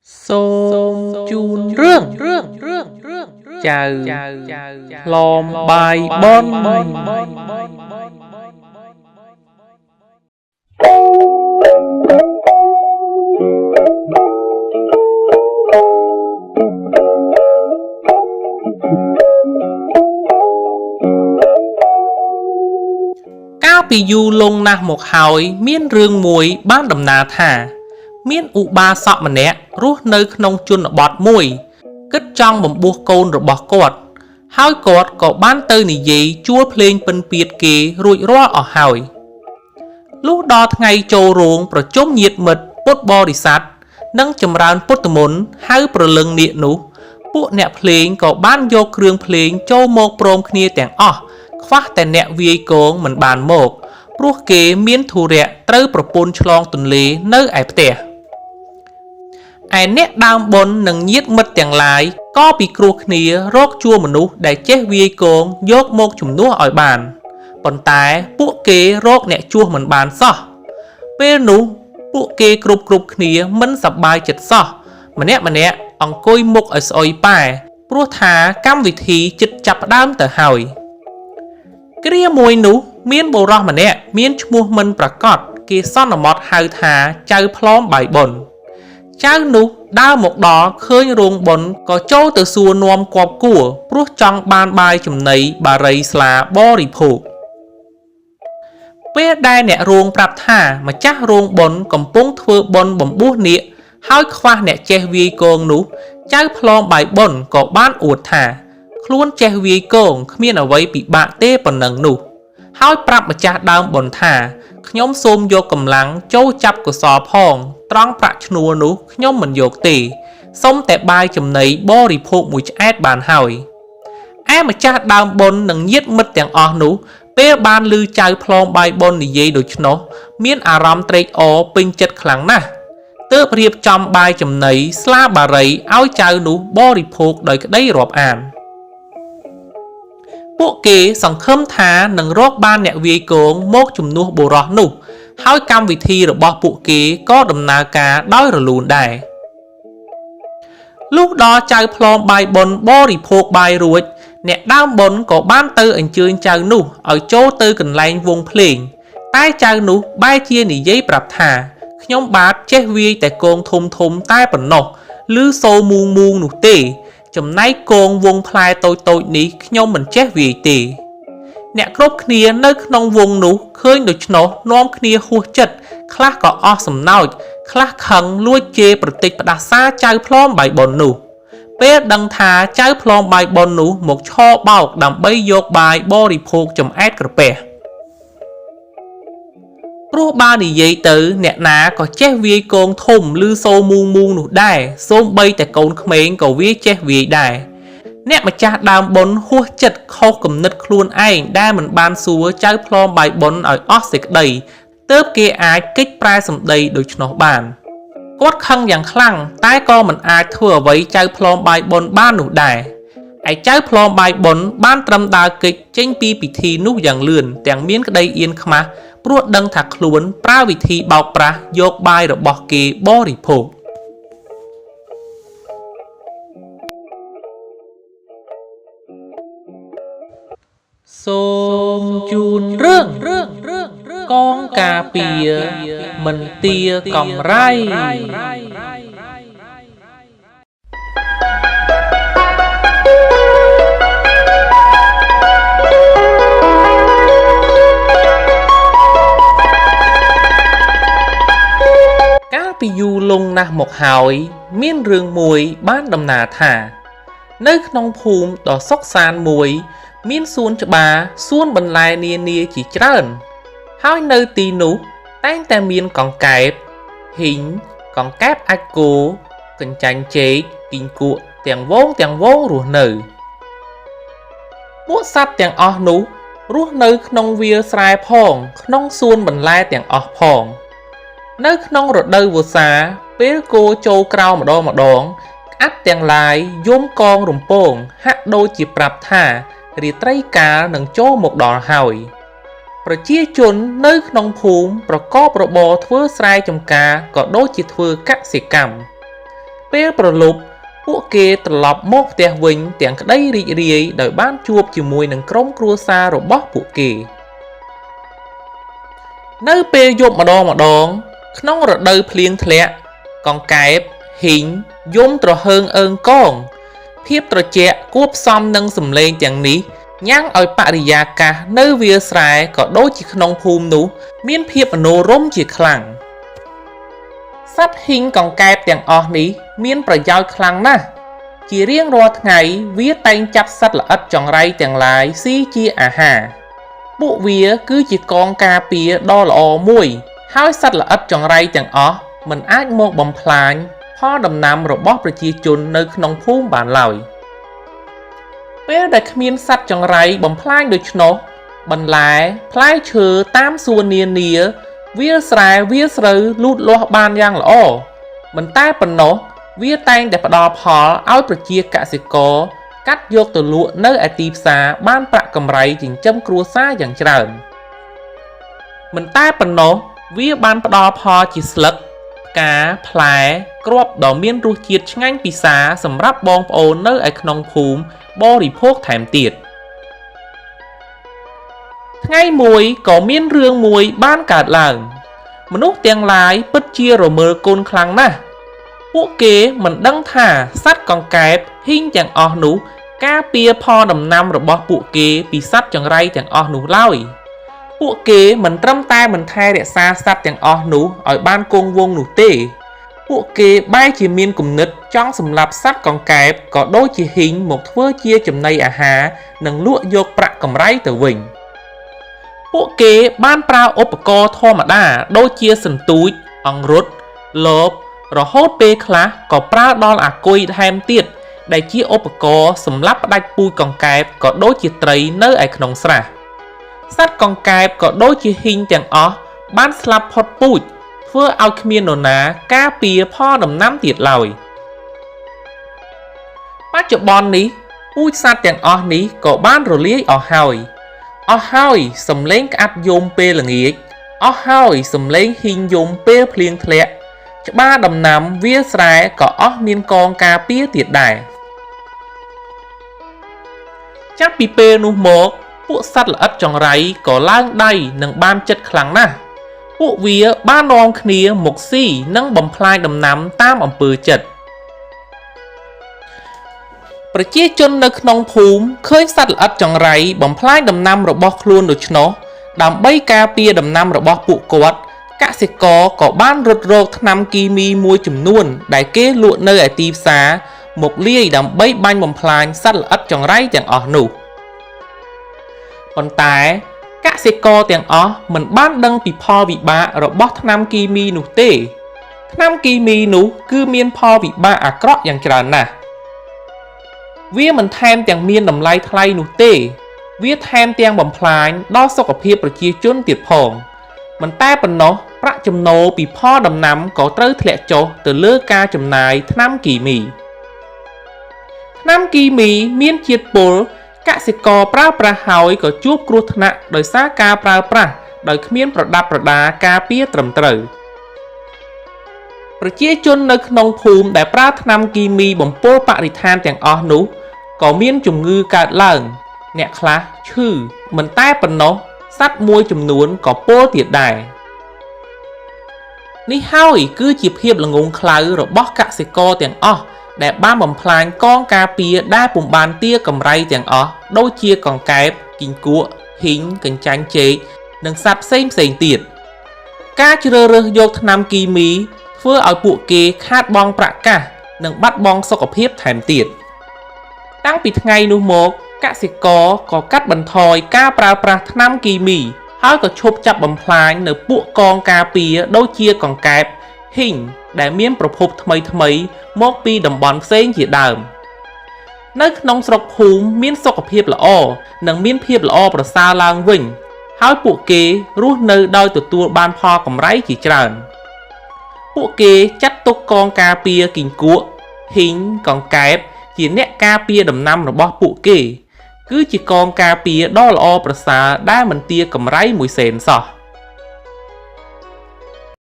Xôm chun rương chào lòm bài bon caoពីយូរលងណាស់មកហើយមានរឿងមួយបានដំណើរថាមានឧបាសកម្នាក់រស់នៅក្នុងជនបទមួយគិតចង់បំពោះកូនរបស់គាត់ហើយគាត់ក៏បានទៅនិយាយជួលភ្លេងពិណពាទ្យគេរួចរាល់អស់ហើយលុះដល់ថ្ងៃចូលរោងប្រជុំញាតិមិត្តពុទ្ធបរិស័ទនិងចម្រើនពុទ្ធមន្តហៅព្រលឹងនាគនោះពួកអ្នកភ្លេងក៏បានយកគ្រឿងភ្លេងចូលមកព្រមគ្នាទាំងអស់ខ្វះតែអ្នកវាយគងមិនបានមកព្រោះគេមានធុរៈត្រូវប្រពន្ធឆ្លងទន្លេនៅឯផ្ទះឯអ្នកដើមបុណ្យនិងញាតិមិត្តទាំងឡាយក៏ពិគ្រោះគ្នារកជួមនុស្សដែលចេះវាយគងយកមកជំនួសឲ្យបានប៉ុន្តែពួកគេរកអ្នកជួសមិនបានសោះពេលនោះពួកគេគ្រប់គ្នាមិនសប្បាយចិត្តសោះម្នាក់អង្គុយមុខឲ្យស្អុយប៉ែព្រោះថាកម្មវិធីជិតចាប់ផ្ដើមទៅហើយគ្រាមួយនោះមានបុរសម្នាក់មានឈ្មោះមិនប្រកបគេសន្មតហៅថាចៅផ្លំបាយបុណ្យចៅនោះដើរមកដល់ឃើញរោងបុណ្យក៏ចូលទៅសួរនាំគប់គួរព្រោះចង់បានបាយចំណីបារីស្លាបរិភោគពេលដែលអ្នករោងប្រាប់ថាម្ចាស់រោងបុណ្យកំពុងធ្វើបុណ្យបំពោះនាគហើយខ្វះអ្នកចេះវាយគងនោះចៅផ្លំបាយបុណ្យក៏បានអួតថាខ្លួនចេះវាយគងគ្មានអ្វីពិបាកទេប៉ុណ្ណឹងនោះហើយប្រាប់ម្ចាស់ដើមបុណ្យថាខ្ញុំសូមយកកម្លាំងចូលចាប់កុសលផងត្រង់ប្រាក់ឈ្នួលនោះខ្ញុំមិនយកទេសូមតែបាយចំណីបរិភោគមួយឆ្អែតបានហើយឯម្ចាស់ដើមបុណ្យនិងញាតិមិត្តទាំងអស់នោះពេលបានឮចៅផ្លងបាយបុណ្យនិយាយដូច្នោះមានអារម្មណ៍ត្រេកអរពេញចិត្តខ្លាំងណាស់ទើបរៀបចំបាយចំណីស្លាបារីឲ្យចៅនោះបរិភោគដោយក្តីរាប់អានពួកគេសង្ឃឹមថានឹងរកបានអ្នកវាយគងមកជំនួសបុរសនោះហើយកម្មវិធីរបស់ពួកគេក៏ដំណើរការដោយរលូនដែរលុះដល់ចៅផ្លំបាយបុណ្យបរិភោគបាយរួចអ្នកដើមបុណ្យក៏បានទៅអញ្ជើញចៅនោះឲ្យចូលទៅកន្លែងវង់ភ្លេងតែចៅនោះបែរជានិយាយប្រាប់ថាខ្ញុំបាទចេះវាយតែគងធំតែប៉ុណ្ណោះឬសូមូងនោះទេចំណែកគងវងផ្លែតូចនេះខ្ញុំមិនចេះវាយទេអ្នកគ្រប់គ្នានៅក្នុងវងនោះឃើញដូច្នោះនាំគ្នាហួសចិត្តខ្លះក៏អស់សំណោចខ្លះខឹងលួចជេរប្រតិចផ្ដាសាចៅផ្លំបាយបុណ្យនោះពេលដឹងថាចៅផ្លំបាយបុណ្យនោះមកឆោបោកដើម្បីយកបាយបរិភោគចំអែតក្រពះព្រោះបើនិយាយទៅអ្នកណាក៏ចេះវាយគងធំឬសូមូងនោះដែរសូម្បីតែកូនក្មេងក៏វាចេះវាយដែរអ្នកម្ចាស់ដើមបុណ្យហួសចិត្តខុសគំនិតខ្លួនឯងដែលមិនបានសួរចៅផ្លំបាយបុណ្យឲ្យអស់សេចក្តីទើបគេអាចគេចប្រែសម្ដីដូច្នោះបានគាត់ខឹងយ៉ាងខ្លាំងតែក៏មិនអាចធ្វើអ្វីចៅផ្លំបាយបុណ្យបាននោះដែរឯចៅផ្លំបាយបុណ្យបានត្រឹមដើរគេចចេញពីពិធីនោះយ៉ាងលឿនទាំងមានក្តីអៀនខ្មាស់ព្រោះដឹងថាខ្លួនប្រើវិធីបោកប្រាស់យកបាយរបស់គេបរិភោគសូមជូនរឿងកងការពារមិនទាកំរៃពីយូរលងណាស់មកហើយមានរឿងមួយបានដំណើរថានៅក្នុងភូមិដ៏សុខសាន្តមួយមានសួនច្បារសួនបន្លែនានាជាច្រើនហើយនៅទីនោះតែងតែមានកង្កែបហ៊ីងកង្កែបអាចគោកញ្ចាញ់ចេកគីងគក់ទាំងវងរស់នៅពួកសត្វទាំងអស់នោះរស់នៅក្នុងវាលស្រែផងក្នុងសួនបន្លែទាំងអស់ផងនៅក្នុងរដូវវស្សាពេលគោចូលក្រោមម្ដងក្អាត់ទាំងឡាយយំកងរំពងហាក់ដូចជាប្រាប់ថារាត្រីកាលនឹងចូលមកដល់ហើយប្រជាជននៅក្នុងភូមិប្រកបរបរធ្វើស្រែចម្ការក៏ដូចជាធ្វើកសិកម្ម ពេលប្រលប់ពួកគេត្រឡប់មកផ្ទះវិញទាំងក្តីរីករាយដោយបានជួបជាមួយនឹងក្រុមគ្រួសាររបស់ពួកគេនៅពេលយប់ម្ដងក្នុងរដូវភ្លៀងធ្លាក់កង្កែបហ៊ីងយំទ្រហើងអើងកងភាពត្រជាក់គួបផ្សំនឹងសម្លេងទាំងនេះញ៉ាំងឲ្យបរិយាកាសនៅវាលស្រែក៏ដូចជាក្នុងភូមិនោះមានភាពមនោរម្យជាខ្លាំងសត្វហ៊ីងកង្កែបទាំងអស់នេះមានប្រយោជន៍ខ្លាំងណាស់ជារៀងរាល់ថ្ងៃវាតែងចាប់សត្វល្អិតចង្រៃទាំងឡាយស៊ីជាអាហារពួកវាគឺជាកងការពារដ៏ល្អមួយហើយសត្វល្អិតចង្រៃទាំងអស់មិនអាចមកបំផ្លាញផលដំណាំរបស់ប្រជាជននៅក្នុងភូមិបានឡើយពេលដែលគ្មានសត្វចង្រៃបំផ្លាញដូច្នោះបន្លែផ្លែឈើតាមសួននានាវាលស្រែវាលស្រូវលូតលាស់បានយ៉ាងល្អមិនតែប៉ុណ្ណោះវាតែងតែផ្ដល់ផលឲ្យប្រជាកសិករកាត់យកទៅលក់នៅឯទីផ្សារបានប្រាក់កម្រៃចិញ្ចឹមគ្រួសារយ៉ាងច្រើនមិនតែប៉ុណ្ណោះវាបានផ្ដល់ផលជាស្លឹកផ្កាផ្លែគ្រាប់ដ៏មានរសជាតិឆ្ងាញ់ពិសាសម្រាប់បងប្អូននៅឯក្នុងភូមិបរិភោគថែមទៀតថ្ងៃមួយក៏មានរឿងមួយបានកើតឡើងមនុស្សទាំងឡាយពិតជារមើលគុណខ្លាំងណាស់ពួកគេមិនដឹងថាសត្វកង្កែបហ៊ីងទាំងអស់នោះការពារផលដំណាំរបស់ពួកគេពីសត្វចង្រៃទាំងអស់នោះឡើយពួកគេមិនត្រឹមតែមិនថែរក្សាសត្វទាំងអស់នោះឲ្យបានគង់វង្សនោះទេពួកគេបែរជាមានគំនិតចង់សម្លាប់សត្វកង្កែបក៏ដូចជាហ៊ីងមកធ្វើជាចំណីអាហារនិងលក់យកប្រាក់កម្រៃទៅវិញពួកគេបានប្រើឧបករណ៍ធម្មតាដូចជាសន្ទូចអង្រុតលបរហូតពេលខ្លះក៏ប្រើដល់អាគុយថែមទៀតដែលជាឧបករណ៍សម្រាប់ផ្ដាច់ពូជកង្កែបក៏ដូចជាត្រីនៅឯក្នុងស្រះសត្វកង្កែបក៏ដូចជាហ៊ីងទាំងអស់បានស្លាប់ផុតពូជធ្វើឲ្យគ្មាននរណាការពារផលដំណាំទៀតឡើយបច្ចុប្បន្ននេះពូជសត្វទាំងអស់នេះក៏បានរលាយអស់ហើយសំឡេងក្អាត់យំពេលល្ងាចអស់ហើយសំឡេងហ៊ីងយំពេលភ្លៀងធ្លាក់ច្បារដំណាំវាលស្រែក៏អស់មានកងការពារទៀតដែរចាប់ពីពេលនោះមកពួកសត្វល្អិតចង្រៃក៏ឡើងដៃនិងបានចិត្តខ្លាំងណាស់ពួកវាបាននាំគ្នាមកស៊ីនិងបំផ្លាញដំណាំតាមអំពើចិត្តប្រជាជននៅក្នុងភូមិឃើញសត្វល្អិតចង្រៃបំផ្លាញដំណាំរបស់ខ្លួនដូច្នោះដើម្បីការពារដំណាំរបស់ពួកគាត់កសិករក៏បានរត់រកថ្នាំគីមីមួយចំនួនដែលគេលក់នៅឯទីផ្សារមកលាយដើម្បីបាញ់បំផ្លាញសត្វល្អិតចង្រៃទាំងអស់នោះប៉ុន្តែកសិករទាំងអស់មិនបានដឹងពីផលវិបាករបស់ថ្នាំគីមីនោះទេថ្នាំគីមីនោះគឺមានផលវិបាកអាក្រក់យ៉ាងច្រើនណាស់វាមិនថែមទាំងមានតម្លៃថ្លៃនោះទេវាថែមទាំងបំផ្លាញដល់សុខភាពប្រជាជនទៀតផងមិនតែប៉ុណ្ណោះប្រាក់ចំណូលពីផលដំណាំក៏ត្រូវធ្លាក់ចុះទៅលើការចំណាយថ្នាំគីមីថ្នាំគីមីមានជាតិពុលកសិករប្រើប្រាស់ហើយក៏ជួបគ្រោះថ្នាក់ដោយសារការប្រើប្រាស់ដោយគ្មានប្រដាប់ប្រដាការពារត្រឹមត្រូវប្រជាជននៅក្នុងភូមិដែលប្រើថ្នាំគីមីបំពុលបរិស្ថានទាំងអស់នោះក៏មានជំងឺកើតឡើងអ្នកខ្លះឈឺមិនតែប៉ុណ្ណោះសត្វមួយចំនួនក៏ពោលទៀតដែរនេះហើយគឺជាភាពល្ងង់ខ្លៅរបស់កសិករទាំងអស់ដែលបានបំផ្លាញកងការពារដែលពុំបានទាកម្រៃទាំងអស់ដូចជាកង្កែបគីង្គក់ហ៊ីងកញ្ចាញ់ចេកនិងសត្វផ្សេងទៀតការជ្រើសរើសយកថ្នាំគីមីធ្វើឲ្យពួកគេខាតបង់ប្រាក់កាសនិងបាត់បង់សុខភាពថែមទៀតតាំងពីថ្ងៃនោះមកកសិករក៏កាត់បន្ថយការប្រើប្រាស់ថ្នាំគីមីហើយក៏ឈប់ចាប់បំផ្លាញនៅពួកកងការពារដូចជាកង្កែបហ៊ីងដែលមានប្រភពថ្មីមកពីតំបន់ផ្សេងជាដើមនៅក្នុងស្រុកភូមិមានសុខភាពល្អនិងមានភាពល្អប្រសើរឡើងវិញហើយពួកគេរស់នៅដោយទទួលបានផលកម្រៃជាច្រើនពួកគេចាត់ទុកកងការពារគីង្គក់ហ៊ីងកង្កែបជាអ្នកការពារដំណាំរបស់ពួកគេគឺជាកងការពារដ៏ល្អប្រសើរដែលមិនទារកម្រៃមួយសេនសោះ